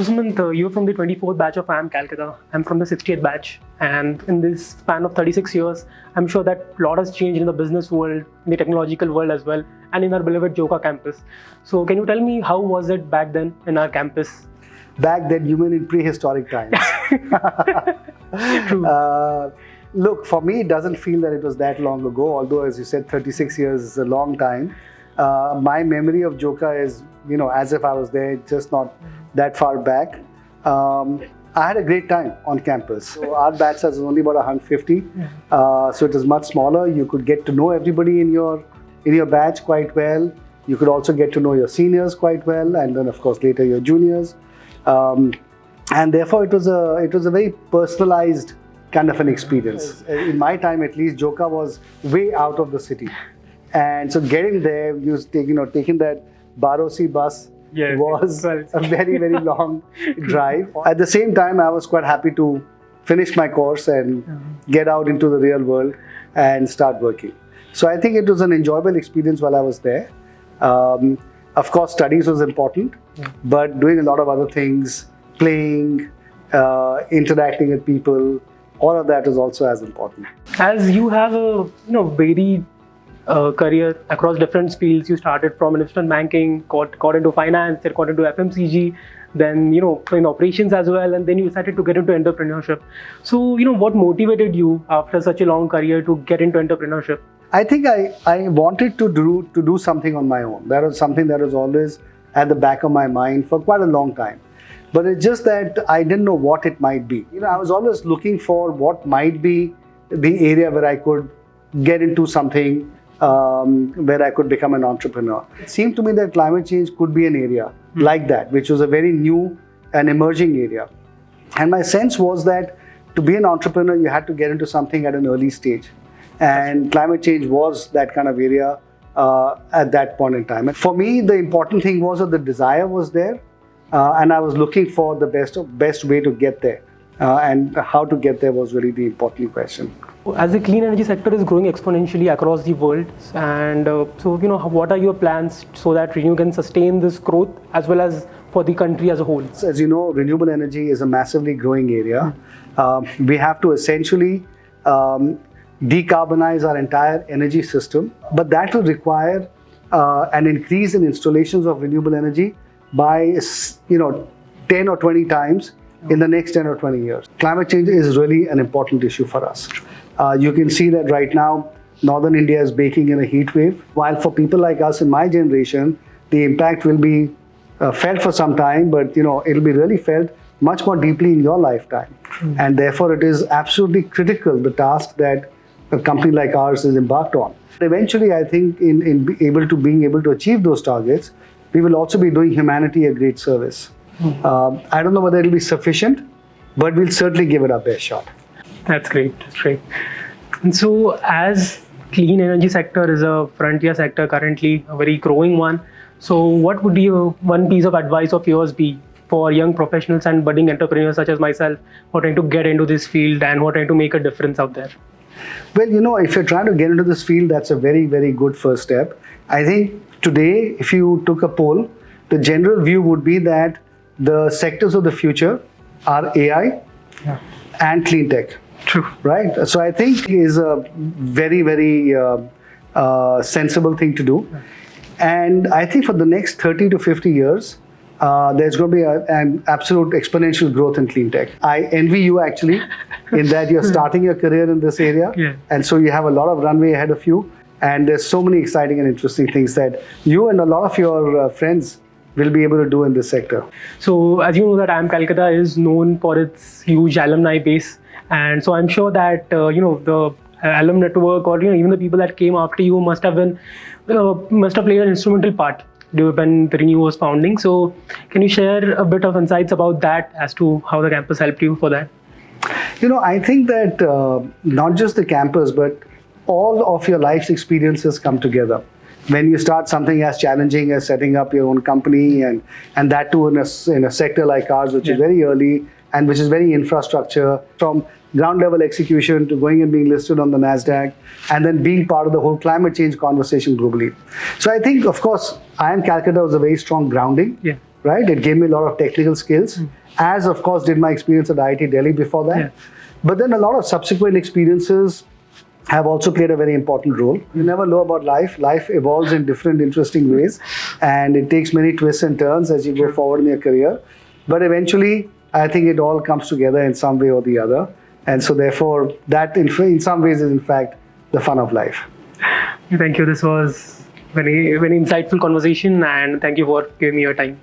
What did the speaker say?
So Sumant, you're from the 24th batch of IIM Calcutta. I'm from the 60th batch. And in this span of 36 years, I'm sure that a lot has changed in the business world, in the technological world as well, and in our beloved Joka campus. So can you tell me how was it back then in our campus? Back then, you mean in prehistoric times. True. Look, for me, it doesn't feel that it was that long ago, although as you said, 36 years is a long time. My memory of Joka is, as if I was there, just not that far back. I had a great time on campus. So our batch was only about 150. So it was much smaller. You could get to know everybody in your batch quite well. You could also get to know your seniors quite well, and then of course later your juniors. And therefore it was a very personalized kind of an experience. In my time, at least, Joka was way out of the city, and so getting there, taking that Barosi bus was a very, very long drive. At the same time, I was quite happy to finish my course and get out into the real world and start working. So I think it was an enjoyable experience while I was there. Of course, studies was important, but doing a lot of other things, playing, interacting with people, all of that is also as important. As you have a varied career across different fields, you started from investment banking, got into finance, then got into FMCG, then in operations as well, and then you decided to get into entrepreneurship. So what motivated you after such a long career to get into entrepreneurship? I think I wanted to do something on my own. That was something that was always at the back of my mind for quite a long time. But it's just that I didn't know what it might be. I was always looking for what might be the area where I could get into something, where I could become an entrepreneur. It seemed to me that climate change could be an area like that, which was a very new and emerging area. And my sense was that to be an entrepreneur, you had to get into something at an early stage. And climate change was that kind of area at that point in time. And for me, the important thing was that the desire was there, and I was looking for the best way to get there. And how to get there was really the important question. As the clean energy sector is growing exponentially across the world, and so what are your plans so that ReNew can sustain this growth as well as for the country as a whole? So as you know, renewable energy is a massively growing area. We have to essentially decarbonize our entire energy system, but that will require an increase in installations of renewable energy by 10 or 20 times in the next 10 or 20 years. Climate change is really an important issue for us. You can see that right now, Northern India is baking in a heat wave. While for people like us in my generation, the impact will be felt for some time, but it'll be really felt much more deeply in your lifetime. And therefore, it is absolutely critical, the task that a company like ours is embarked on. Eventually, I think in being able to achieve those targets, we will also be doing humanity a great service. I don't know whether it will be sufficient, but we'll certainly give it our best shot. That's great. That's great. And so, as clean energy sector is a frontier sector currently, a very growing one. So, what would one piece of advice of yours be for young professionals and budding entrepreneurs such as myself who are trying to get into this field and who are trying to make a difference out there? Well, if you're trying to get into this field, that's a very, very good first step. I think today, if you took a poll, the general view would be that the sectors of the future are AI and clean tech. True. Right? So I think is a very, very sensible thing to do. And I think for the next 30 to 50 years, there's going to be an absolute exponential growth in clean tech. I envy you actually in that you're starting your career in this area. And so you have a lot of runway ahead of you. And there's so many exciting and interesting things that you and a lot of your friends will be able to do in this sector. So as you know that IIM Calcutta is known for its huge alumni base. And so I'm sure that, the alum network or even the people that came after you must have played an instrumental part when the ReNew was founding. So can you share a bit of insights about that as to how the campus helped you for that? I think that not just the campus, but all of your life's experiences come together. When you start something as challenging as setting up your own company and that too in a sector like ours, which is very early and which is very infrastructure, from ground level execution to going and being listed on the NASDAQ and then being part of the whole climate change conversation globally. So I think, of course, IIM Calcutta was a very strong grounding right? It gave me a lot of technical skills, as of course did my experience at IIT Delhi before that. Yeah. But then a lot of subsequent experiences have also played a very important role. You never know about life. Life evolves in different interesting ways, and it takes many twists and turns as you go forward in your career. But eventually, I think it all comes together in some way or the other. And so therefore, that in some ways is in fact the fun of life. Thank you. This was very, very insightful conversation, and thank you for giving me your time.